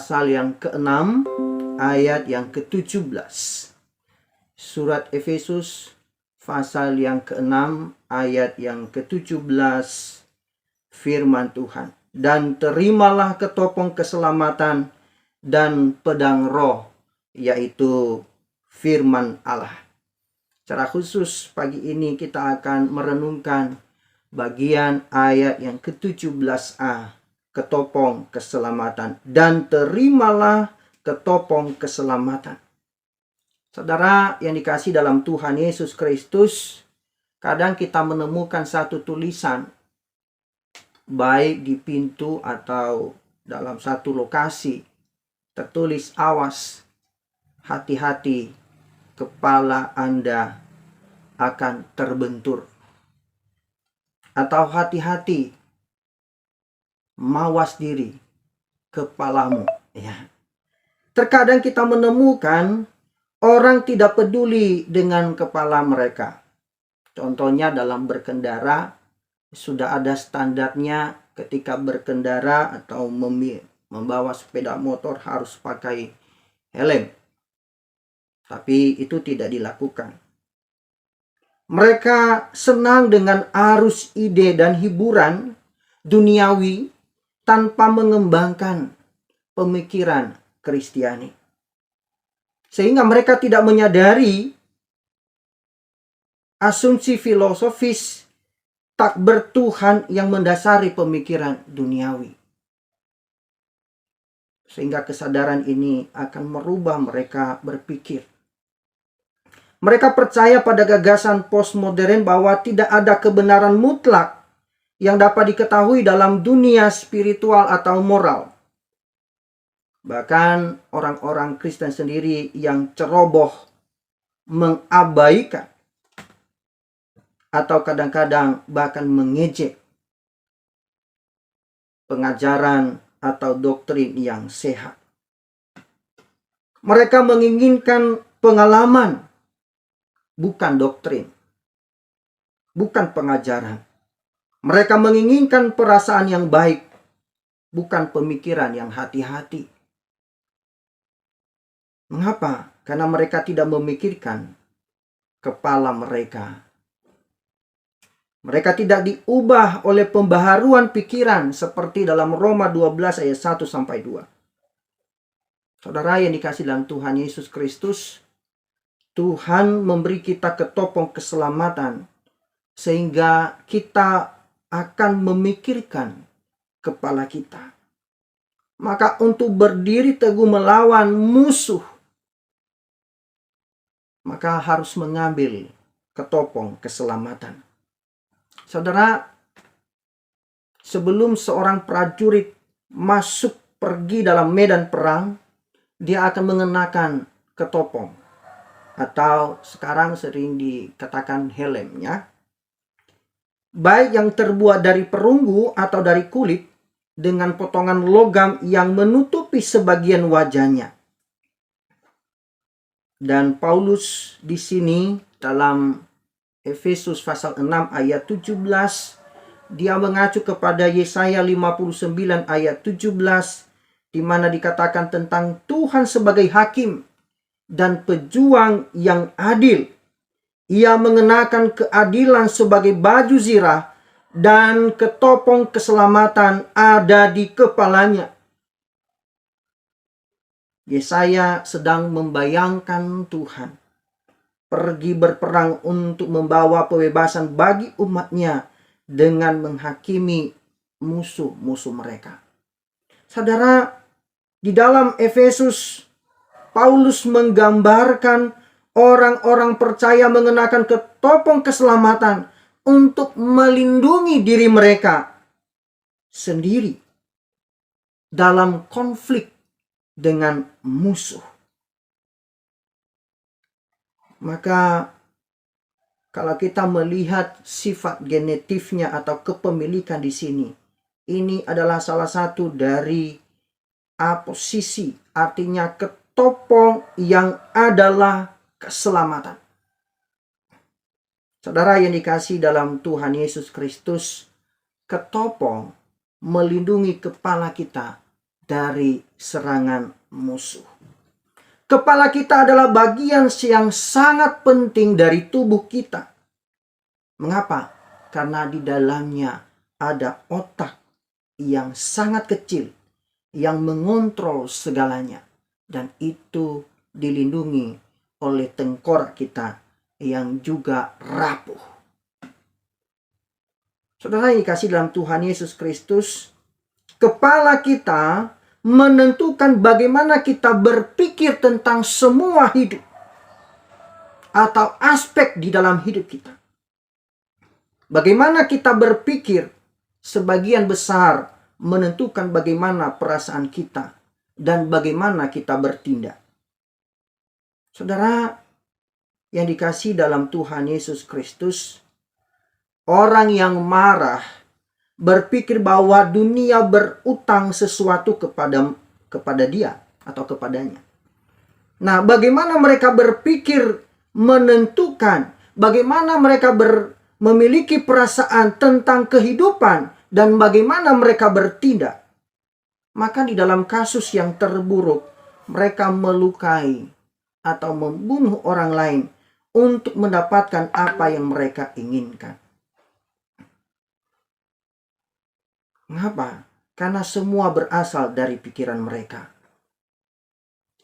pasal yang ke-6 ayat yang ke-17. Surat Efesus pasal yang ke-6 ayat yang ke-17, firman Tuhan. Dan terimalah ketopong keselamatan dan pedang roh, yaitu firman Allah. Secara khusus pagi ini kita akan merenungkan bagian ayat yang ke-17a, ketopong keselamatan. Dan terimalah ketopong keselamatan. Saudara yang dikasihi dalam Tuhan Yesus Kristus, kadang kita menemukan satu tulisan, baik di pintu atau dalam satu lokasi, tertulis awas, hati-hati, kepala Anda akan terbentur. Atau hati-hati, mawas diri, kepalamu. Ya. Terkadang kita menemukan orang tidak peduli dengan kepala mereka. Contohnya dalam berkendara, sudah ada standarnya ketika berkendara atau membawa sepeda motor harus pakai helm. Tapi itu tidak dilakukan. Mereka senang dengan arus ide dan hiburan duniawi tanpa mengembangkan pemikiran Kristiani. Sehingga mereka tidak menyadari asumsi filosofis tak bertuhan yang mendasari pemikiran duniawi. Sehingga kesadaran ini akan merubah mereka berpikir. Mereka percaya pada gagasan postmodern bahwa tidak ada kebenaran mutlak yang dapat diketahui dalam dunia spiritual atau moral. Bahkan orang-orang Kristen sendiri yang ceroboh mengabaikan atau kadang-kadang bahkan mengejek pengajaran atau doktrin yang sehat. Mereka menginginkan pengalaman, bukan doktrin, bukan pengajaran. Mereka menginginkan perasaan yang baik, bukan pemikiran yang hati-hati. Mengapa? Karena mereka tidak memikirkan kepala mereka. Mereka tidak diubah oleh pembaharuan pikiran seperti dalam Roma 12 ayat 1-2. Saudara yang dikasihi dalam Tuhan Yesus Kristus, Tuhan memberi kita ketopong keselamatan sehingga kita akan memikirkan kepala kita. Maka untuk berdiri teguh melawan musuh, maka harus mengambil ketopong keselamatan. Saudara, sebelum seorang prajurit masuk pergi dalam medan perang, dia akan mengenakan ketopong. Atau sekarang sering dikatakan helmnya. Baik yang terbuat dari perunggu atau dari kulit, dengan potongan logam yang menutupi sebagian wajahnya. Dan Paulus di sini dalam Efesus pasal 6 ayat 17, dia mengacu kepada Yesaya 59 ayat 17, di mana dikatakan tentang Tuhan sebagai hakim dan pejuang yang adil. Ia mengenakan keadilan sebagai baju zirah dan ketopong keselamatan ada di kepalanya. Yesaya sedang membayangkan Tuhan pergi berperang untuk membawa pembebasan bagi umatnya dengan menghakimi musuh-musuh mereka. Saudara, di dalam Efesus, Paulus menggambarkan orang-orang percaya mengenakan ketopong keselamatan untuk melindungi diri mereka sendiri dalam konflik dengan musuh. Maka kalau kita melihat sifat genetifnya atau kepemilikan di sini, ini adalah salah satu dari posisi, artinya ketopong yang adalah keselamatan. Saudara yang dikasihi dalam Tuhan Yesus Kristus, ketopong melindungi kepala kita dari serangan musuh. Kepala kita adalah bagian yang sangat penting dari tubuh kita. Mengapa? Karena di dalamnya ada otak yang sangat kecil yang mengontrol segalanya, dan itu dilindungi oleh tengkorak kita yang juga rapuh. Saudara yang dikasih dalam Tuhan Yesus Kristus, kepala kita menentukan bagaimana kita berpikir tentang semua hidup atau aspek di dalam hidup kita. Bagaimana kita berpikir sebagian besar menentukan bagaimana perasaan kita dan bagaimana kita bertindak. Saudara yang dikasih dalam Tuhan Yesus Kristus, orang yang marah berpikir bahwa dunia berutang sesuatu kepada dia atau kepadanya. Nah, bagaimana mereka berpikir menentukan, bagaimana mereka memiliki perasaan tentang kehidupan, dan bagaimana mereka bertindak. Maka di dalam kasus yang terburuk, mereka melukai atau membunuh orang lain untuk mendapatkan apa yang mereka inginkan. Mengapa? Karena semua berasal dari pikiran mereka.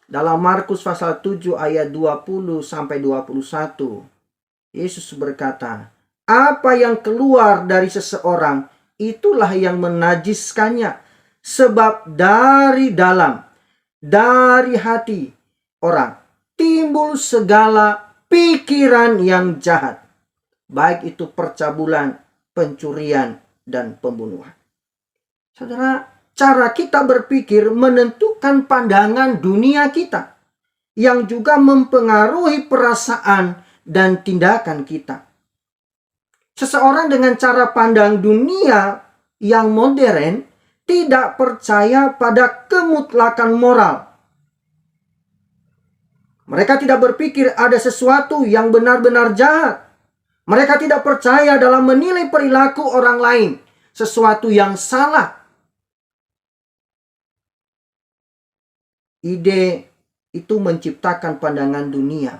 Dalam Markus pasal 7 ayat 20 sampai 21, Yesus berkata, "Apa yang keluar dari seseorang, itulah yang menajiskannya. Sebab dari dalam, dari hati orang, timbul segala pikiran yang jahat. Baik itu percabulan, pencurian, dan pembunuhan." Saudara, cara kita berpikir menentukan pandangan dunia kita, yang juga mempengaruhi perasaan dan tindakan kita. Seseorang dengan cara pandang dunia yang modern tidak percaya pada kemutlakan moral. Mereka tidak berpikir ada sesuatu yang benar-benar jahat. Mereka tidak percaya dalam menilai perilaku orang lain, sesuatu yang salah. Ide itu menciptakan pandangan dunia,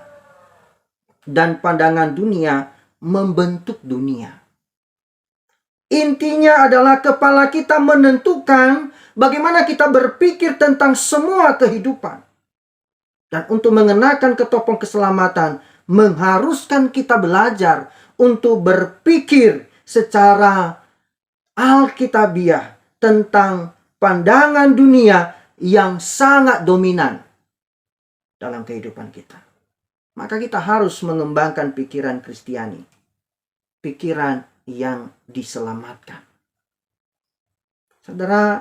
dan pandangan dunia membentuk dunia. Intinya adalah kepala kita menentukan bagaimana kita berpikir tentang semua kehidupan. Dan untuk mengenakan ketopong keselamatan, mengharuskan kita belajar untuk berpikir secara alkitabiah tentang pandangan dunia yang sangat dominan dalam kehidupan kita. Maka kita harus mengembangkan pikiran Kristiani, pikiran yang diselamatkan. Saudara,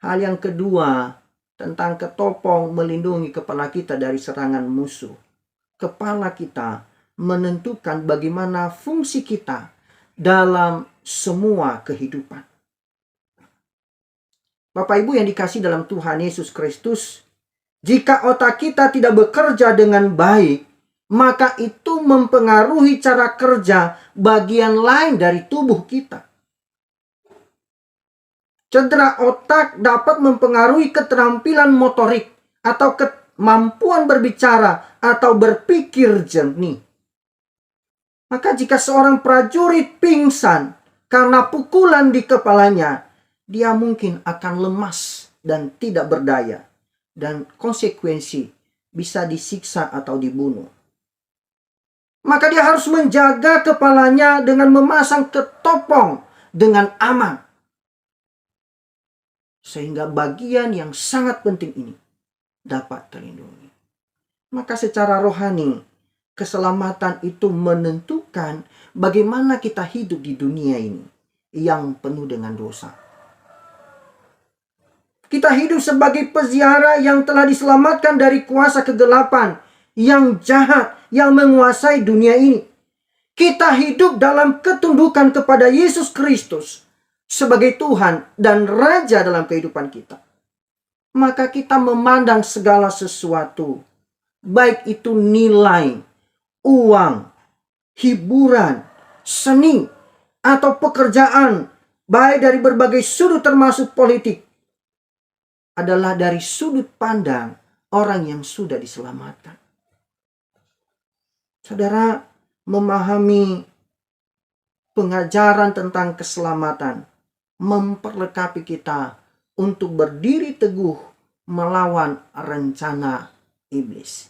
hal yang kedua tentang ketopong melindungi kepala kita dari serangan musuh. Kepala kita menentukan bagaimana fungsi kita dalam semua kehidupan. Bapak Ibu yang dikasih dalam Tuhan Yesus Kristus, jika otak kita tidak bekerja dengan baik, maka itu mempengaruhi cara kerja bagian lain dari tubuh kita. Cedera otak dapat mempengaruhi keterampilan motorik atau kemampuan berbicara atau berpikir jernih. Maka jika seorang prajurit pingsan karena pukulan di kepalanya, dia mungkin akan lemas dan tidak berdaya, dan konsekuensi bisa disiksa atau dibunuh. Maka dia harus menjaga kepalanya dengan memasang ketopong dengan aman, sehingga bagian yang sangat penting ini dapat terlindungi. Maka secara rohani, keselamatan itu menentukan bagaimana kita hidup di dunia ini yang penuh dengan dosa. Kita hidup sebagai peziarah yang telah diselamatkan dari kuasa kegelapan yang jahat yang menguasai dunia ini. Kita hidup dalam ketundukan kepada Yesus Kristus sebagai Tuhan dan Raja dalam kehidupan kita. Maka kita memandang segala sesuatu, baik itu nilai, uang, hiburan, seni, atau pekerjaan, baik dari berbagai sudut termasuk politik, adalah dari sudut pandang orang yang sudah diselamatkan. Saudara, memahami pengajaran tentang keselamatan memperlengkapi kita untuk berdiri teguh melawan rencana iblis.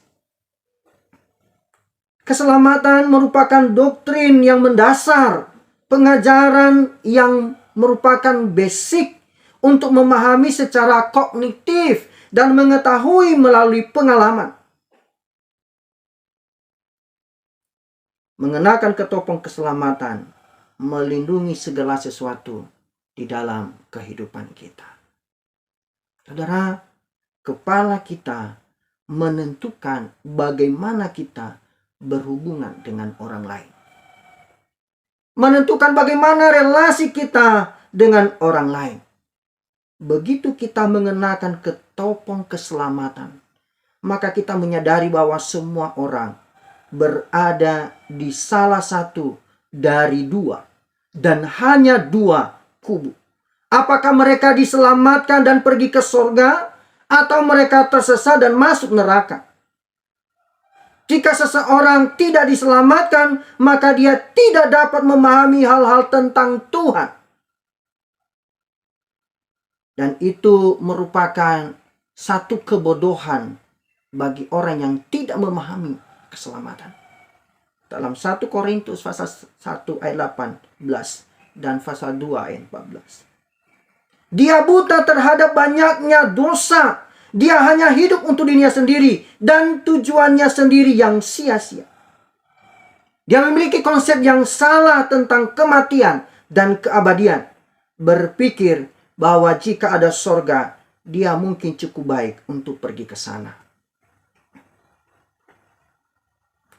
Keselamatan merupakan doktrin yang mendasar, pengajaran yang merupakan basic untuk memahami secara kognitif dan mengetahui melalui pengalaman. Mengenakan ketopong keselamatan melindungi segala sesuatu di dalam kehidupan kita. Saudara, kepala kita menentukan bagaimana kita berhubungan dengan orang lain. Menentukan bagaimana relasi kita dengan orang lain. Begitu kita mengenakan ketopong keselamatan, maka kita menyadari bahwa semua orang berada di salah satu dari dua dan hanya dua kubu. Apakah mereka diselamatkan dan pergi ke surga, atau mereka tersesat dan masuk neraka? Jika seseorang tidak diselamatkan, maka dia tidak dapat memahami hal-hal tentang Tuhan. Dan itu merupakan satu kebodohan bagi orang yang tidak memahami keselamatan. Dalam 1 Korintus pasal 1 ayat 18 dan pasal 2 ayat 14. Dia buta terhadap banyaknya dosa. Dia hanya hidup untuk dirinya sendiri dan tujuannya sendiri yang sia-sia. Dia memiliki konsep yang salah tentang kematian dan keabadian. Berpikir bahwa jika ada sorga, dia mungkin cukup baik untuk pergi ke sana.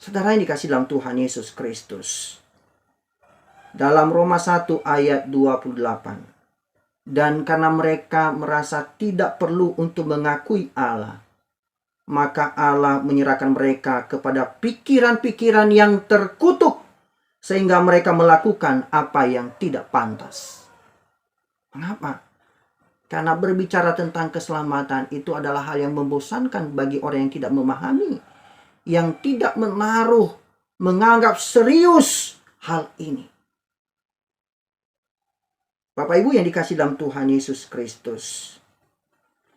Saudara yang dikasih dalam Tuhan Yesus Kristus. Dalam Roma 1 ayat 28. Dan karena mereka merasa tidak perlu untuk mengakui Allah, maka Allah menyerahkan mereka kepada pikiran-pikiran yang terkutuk, sehingga mereka melakukan apa yang tidak pantas. Mengapa? Karena berbicara tentang keselamatan itu adalah hal yang membosankan bagi orang yang tidak memahami, yang tidak menganggap serius hal ini. Bapak Ibu yang dikasih dalam Tuhan Yesus Kristus,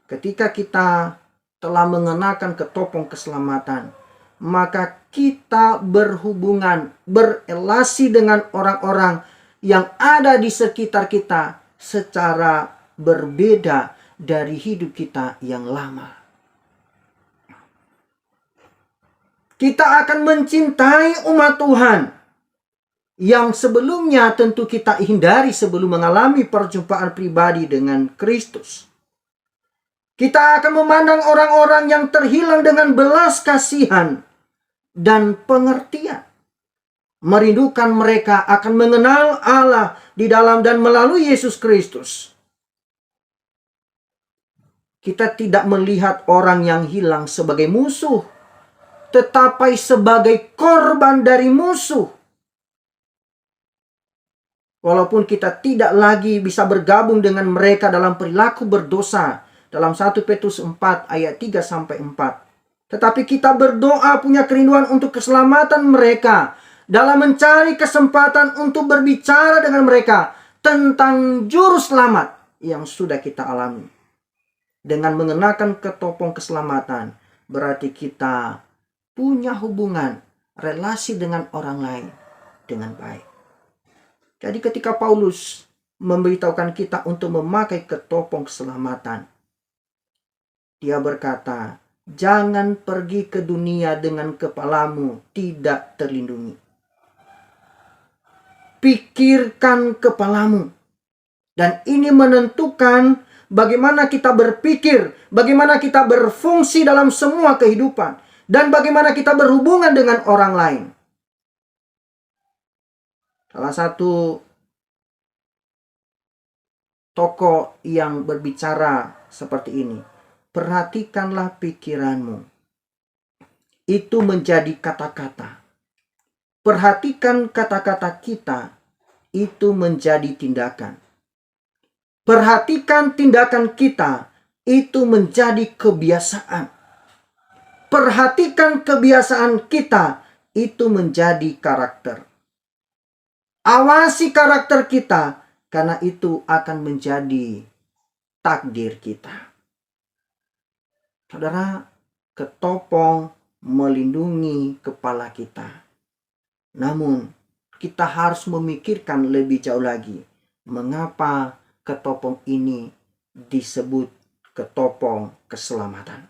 ketika kita telah mengenakan ketopong keselamatan, maka kita berhubungan, berelasi dengan orang-orang yang ada di sekitar kita secara berbeda dari hidup kita yang lama. Kita akan mencintai umat Tuhan yang sebelumnya tentu kita hindari sebelum mengalami perjumpaan pribadi dengan Kristus. Kita akan memandang orang-orang yang terhilang dengan belas kasihan dan pengertian. Merindukan mereka akan mengenal Allah di dalam dan melalui Yesus Kristus. Kita tidak melihat orang yang hilang sebagai musuh, tetapi sebagai korban dari musuh. Walaupun kita tidak lagi bisa bergabung dengan mereka dalam perilaku berdosa, dalam 1 Petrus 4 ayat 3-4. Tetapi kita berdoa punya kerinduan untuk keselamatan mereka, dalam mencari kesempatan untuk berbicara dengan mereka tentang juru selamat yang sudah kita alami. Dengan mengenakan ketopong keselamatan, berarti kita punya hubungan, relasi dengan orang lain dengan baik. Jadi ketika Paulus memberitahukan kita untuk memakai ketopong keselamatan, dia berkata, jangan pergi ke dunia dengan kepalamu tidak terlindungi. Pikirkan kepalamu. Dan ini menentukan bagaimana kita berpikir, bagaimana kita berfungsi dalam semua kehidupan, dan bagaimana kita berhubungan dengan orang lain. Salah satu tokoh yang berbicara seperti ini. Perhatikanlah pikiranmu. Itu menjadi kata-kata. Perhatikan kata-kata kita. Itu menjadi tindakan. Perhatikan tindakan kita. itu menjadi kebiasaan. Perhatikan kebiasaan kita itu menjadi karakter. Awasi karakter kita, karena itu akan menjadi takdir kita. Saudara, ketopong melindungi kepala kita. Namun, kita harus memikirkan lebih jauh lagi. Mengapa ketopong ini disebut ketopong keselamatan?